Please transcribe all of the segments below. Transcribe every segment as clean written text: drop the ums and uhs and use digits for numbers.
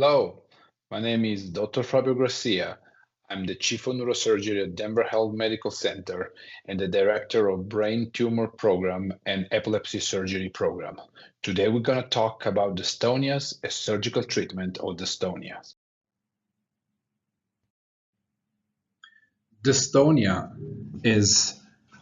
Hello, my name is Dr. Fabio Gracia. I'm the Chief of Neurosurgery at Denver Health Medical Center and the Director of Brain Tumor Program and Epilepsy Surgery Program. Today we're going to talk about dystonias, a surgical treatment of dystonia. Dystonia is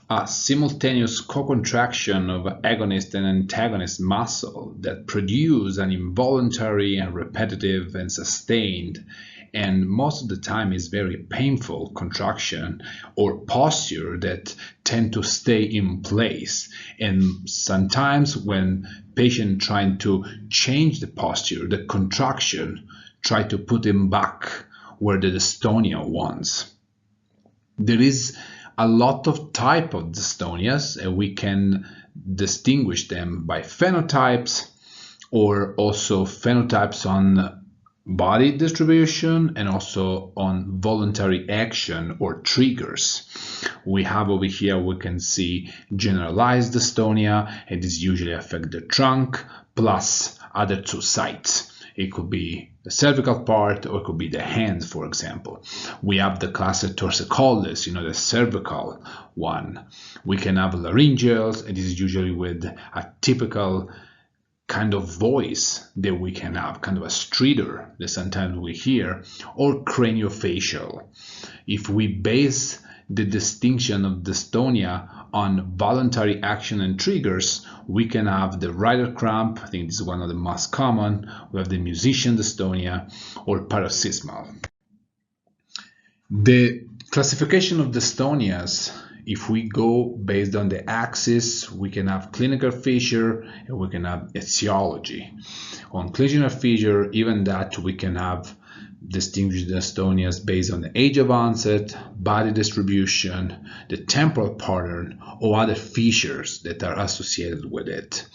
a simultaneous co-contraction of agonist and antagonist muscle that produce an involuntary and repetitive and sustained and most of the time is very painful contraction or posture that tend to stay in place. And sometimes when patient trying to change the posture, the contraction try to put him back where the dystonia wants. There is a lot of type of dystonias, and we can distinguish them by phenotypes or also phenotypes on body distribution and also on voluntary action or triggers. We have over here, we can see generalized dystonia. It is usually affect the trunk plus other two sites. It could be the cervical part or it could be the hands, for example. We have the classic torsicollis, the cervical one. We can have laryngeals. It is usually with a typical kind of voice that we can have, kind of a streeter that sometimes we hear, or craniofacial. If we base the distinction of dystonia on voluntary action and triggers, we can have the rider cramp. I think this is one of the most common. We have the musician dystonia or paroxysmal. The classification of dystonias, if we go based on the axis, we can have clinical feature and we can have etiology. On clinical feature, even that we can have distinguished dystonias based on the age of onset, body distribution, the temporal pattern, or other features that are associated with it.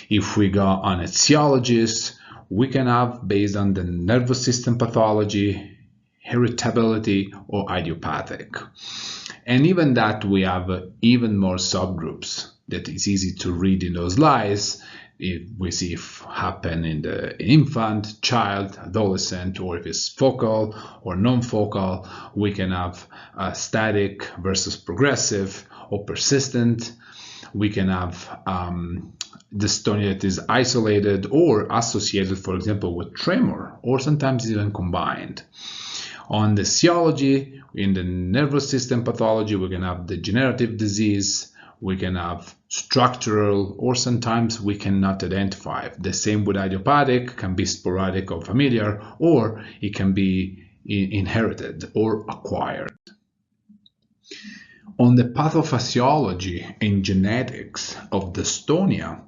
If we go on etiologies, we can have based on the nervous system pathology, heritability, or idiopathic. And even that we have even more subgroups that is easy to read in those slides. If we see if happen in the infant, child, adolescent, or if it's focal or non-focal, we can have static versus progressive or persistent. We can have dystonia that is isolated or associated, for example, with tremor, or sometimes even combined. On the etiology, in the nervous system pathology, we can have degenerative disease, we can have structural, or sometimes we cannot identify. The same with idiopathic, can be sporadic or familiar, or it can be inherited or acquired. On the pathophysiology and genetics of dystonia,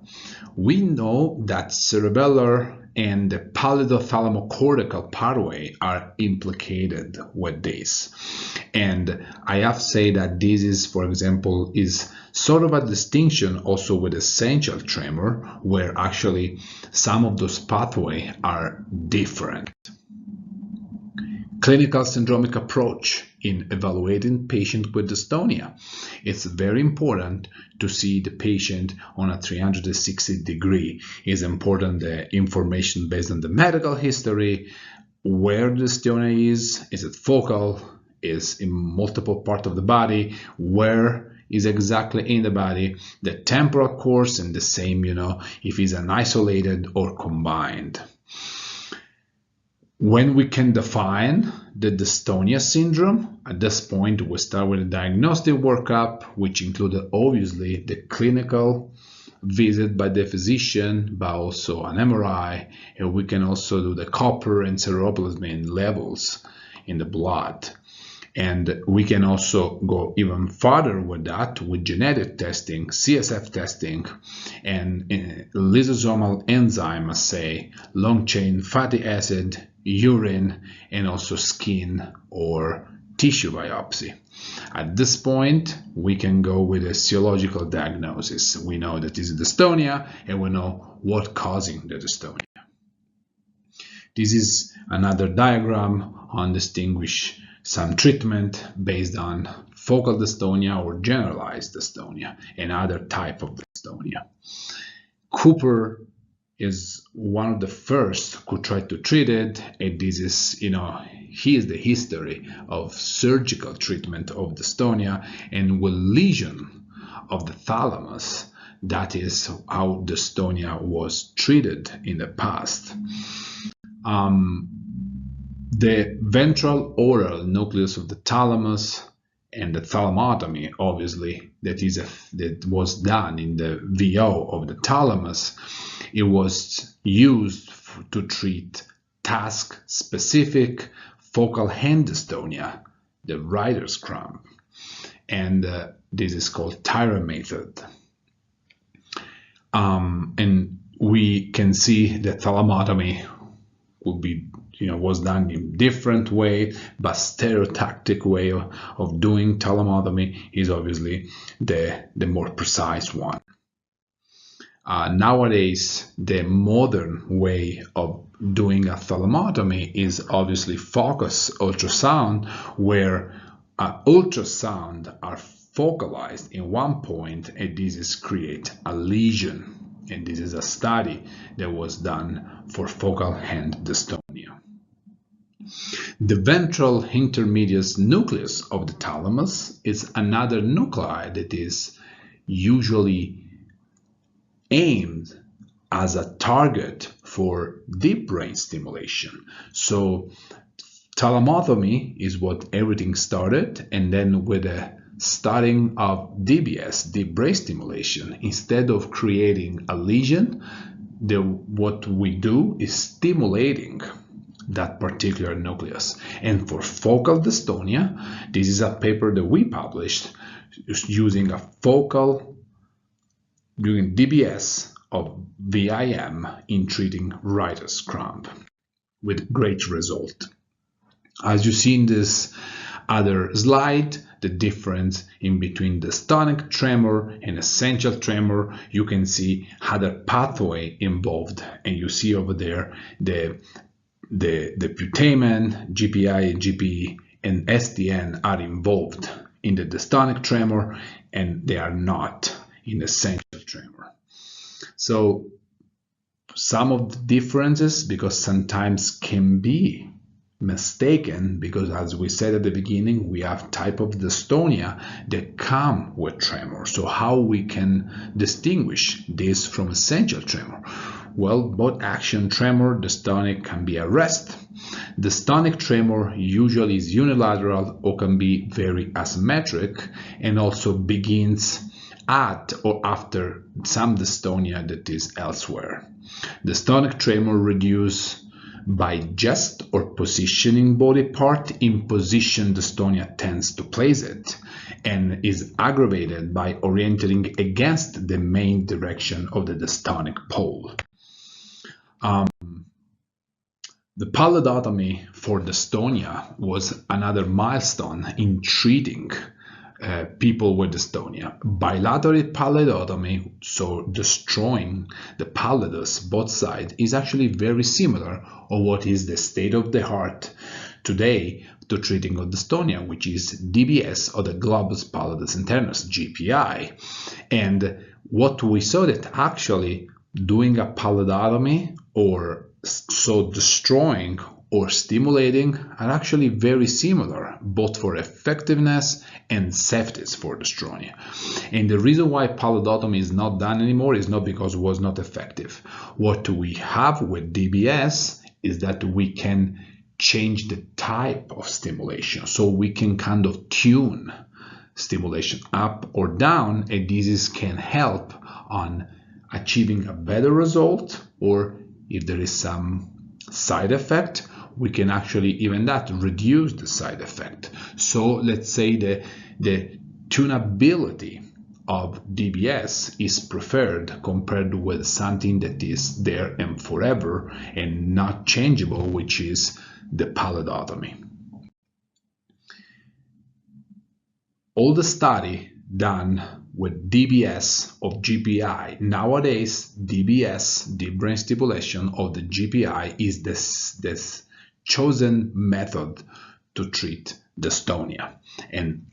we know that cerebellar and the pallidothalamo-cortical pathway are implicated with this. And I have to say that this is, for example, is sort of a distinction also with essential tremor, where actually some of those pathways are different. Clinical syndromic approach in evaluating patient with dystonia. It's very important to see the patient on a 360 degree. It's important the information based on the medical history, where the dystonia is it focal, is in multiple parts of the body, where is exactly in the body, the temporal course, and the same, if it's an isolated or combined. When we can define the dystonia syndrome, at this point we start with a diagnostic workup, which included obviously the clinical visit by the physician, but also an MRI, and we can also do the copper and ceruloplasmin levels in the blood. And we can also go even further with that with genetic testing, CSF testing, and lysosomal enzyme assay, long-chain fatty acid, urine, and also skin or tissue biopsy. At this point, we can go with a serological diagnosis. We know that this is dystonia, and we know what causing the dystonia. This is another diagram on distinguish some treatment based on focal dystonia or generalized dystonia and other type of dystonia. Cooper is one of the first who tried to treat it, and this is, here's the history of surgical treatment of dystonia, and with lesion of the thalamus. That is how dystonia was treated in the past. The ventral oral nucleus of the thalamus and the thalamotomy, obviously, that was done in the VO of the thalamus, it was used to treat task-specific focal hand dystonia, the writer's cramp, and this is called Tyra method. And we can see that thalamotomy would be, was done in different way, but stereotactic way of doing thalamotomy is obviously the more precise one. Nowadays, the modern way of doing a thalamotomy is obviously focus ultrasound, where ultrasound are focalized in one point, and this is create a lesion. And this is a study that was done for focal hand dystonia. The ventral intermedius nucleus of the thalamus is another nuclei that is usually aimed as a target for deep brain stimulation. So thalamotomy is what everything started, and then with the starting of DBS, deep brain stimulation, instead of creating a lesion, what we do is stimulating that particular nucleus. And for focal dystonia, this is a paper that we published using doing DBS of VIM in treating writer's cramp with great result. As you see in this other slide, the difference in between the dystonic tremor and essential tremor, you can see other pathway involved, and you see over there the putamen, GPI, GPE, and SDN are involved in the dystonic tremor, and they are not in essential tremor. So some of the differences, because sometimes can be mistaken, because as we said at the beginning, we have type of dystonia that come with tremor. So how we can distinguish this from essential tremor? Well, both action tremor, dystonic, can be a rest. Dystonic tremor usually is unilateral or can be very asymmetric, and also begins at or after some dystonia that is elsewhere. Dystonic tremor reduces by gest or positioning body part in position dystonia tends to place it, and is aggravated by orienting against the main direction of the dystonic pole. The pallidotomy for dystonia was another milestone in treating people with dystonia. Bilateral pallidotomy, so destroying the pallidus, both sides, is actually very similar of what is the state of the heart today to treating of dystonia, which is DBS, or the globus pallidus internus, GPI. And what we saw that actually doing a pallidotomy, or so destroying or stimulating, are actually very similar, both for effectiveness and safety for dystonia. And the reason why pallidotomy is not done anymore is not because it was not effective. What we have with DBS is that we can change the type of stimulation. So we can kind of tune stimulation up or down, and this can help on achieving a better result, or if there is some side effect, we can actually even that reduce the side effect. So let's say the tunability of DBS is preferred compared with something that is there and forever and not changeable, which is the pallidotomy. All the study done with DBS of GPI, nowadays DBS, deep brain stimulation of the GPI, is this chosen method to treat dystonia, and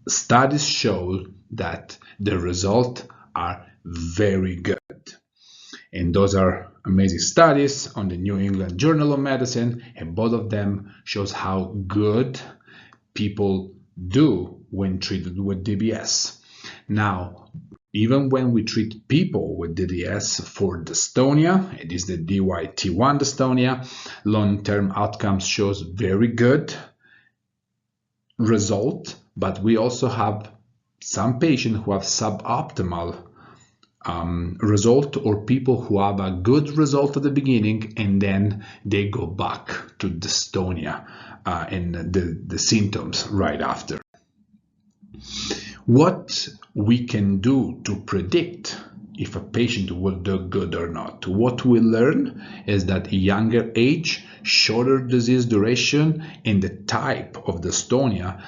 studies show that the results are very good, and those are amazing studies on the New England Journal of Medicine, and both of them shows how good people do when treated with DBS. Now, even when we treat people with DDS for dystonia, it is the DYT1 dystonia, long-term outcomes shows very good result, but we also have some patients who have suboptimal result, or people who have a good result at the beginning and then they go back to dystonia and the symptoms right after. What we can do to predict if a patient will do good or not. What we learn is that younger age, shorter disease duration, and the type of dystonia,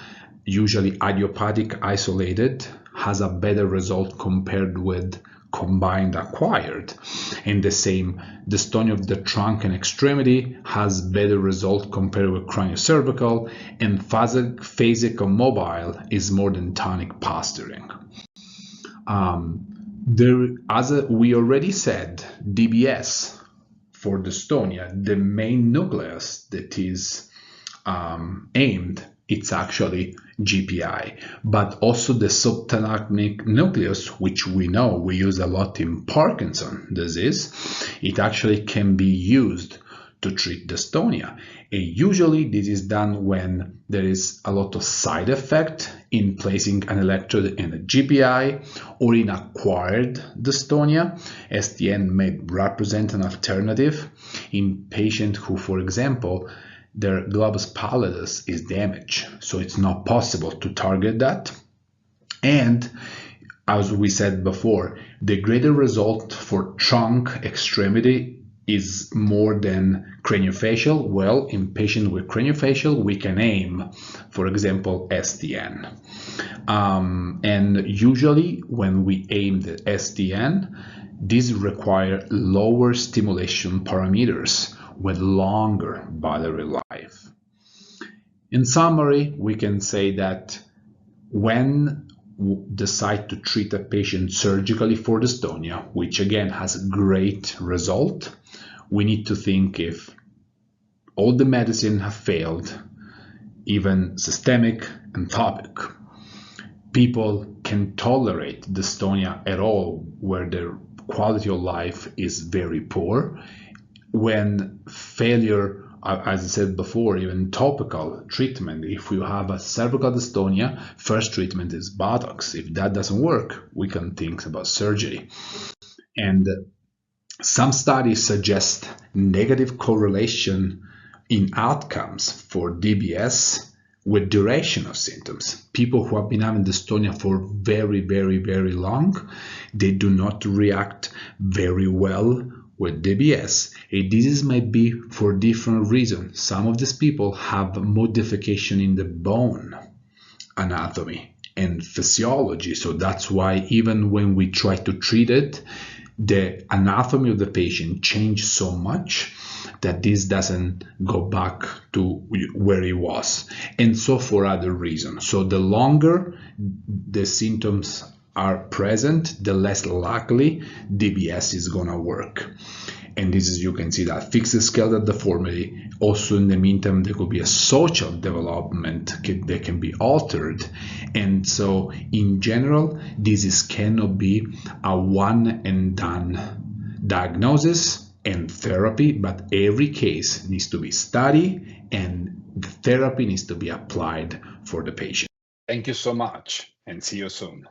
usually idiopathic isolated, has a better result compared with combined acquired. And the same dystonia of the trunk and extremity has better result compared with craniocervical, and phasic or mobile is more than tonic posturing. As we already said, DBS for dystonia, the main nucleus that is aimed, it's actually GPI, but also the subthalamic nucleus, which we know we use a lot in Parkinson's disease, it actually can be used to treat dystonia. And usually this is done when there is a lot of side effect in placing an electrode in a GPI or in acquired dystonia. STN may represent an alternative in patients who, for example, their globus pallidus is damaged, so it's not possible to target that. And as we said before, the greater result for trunk extremity is more than craniofacial. Well, in patients with craniofacial, we can aim, for example, STN. And usually when we aim the STN, these require lower stimulation parameters with longer battery life. In summary, we can say that when we decide to treat a patient surgically for dystonia, which again has a great result, we need to think if all the medicine have failed, even systemic and topic. People can tolerate dystonia at all where their quality of life is very poor. When failure, as I said before, even topical treatment, if you have a cervical dystonia, first treatment is Botox. If that doesn't work, we can think about surgery. And some studies suggest negative correlation in outcomes for DBS with duration of symptoms. People who have been having dystonia for very, very, very long, they do not react very well with DBS. This might be for different reasons. Some of these people have modification in the bone anatomy and physiology, so that's why even when we try to treat it, the anatomy of the patient changes so much that this doesn't go back to where it was, and so for other reasons. So the longer the symptoms are present, the less likely DBS is gonna work. And this is, you can see that fixed skeletal deformity. Also in the meantime, there could be a social development that can be altered. And so in general, this cannot be a one and done diagnosis and therapy, but every case needs to be studied and the therapy needs to be applied for the patient. Thank you so much and see you soon.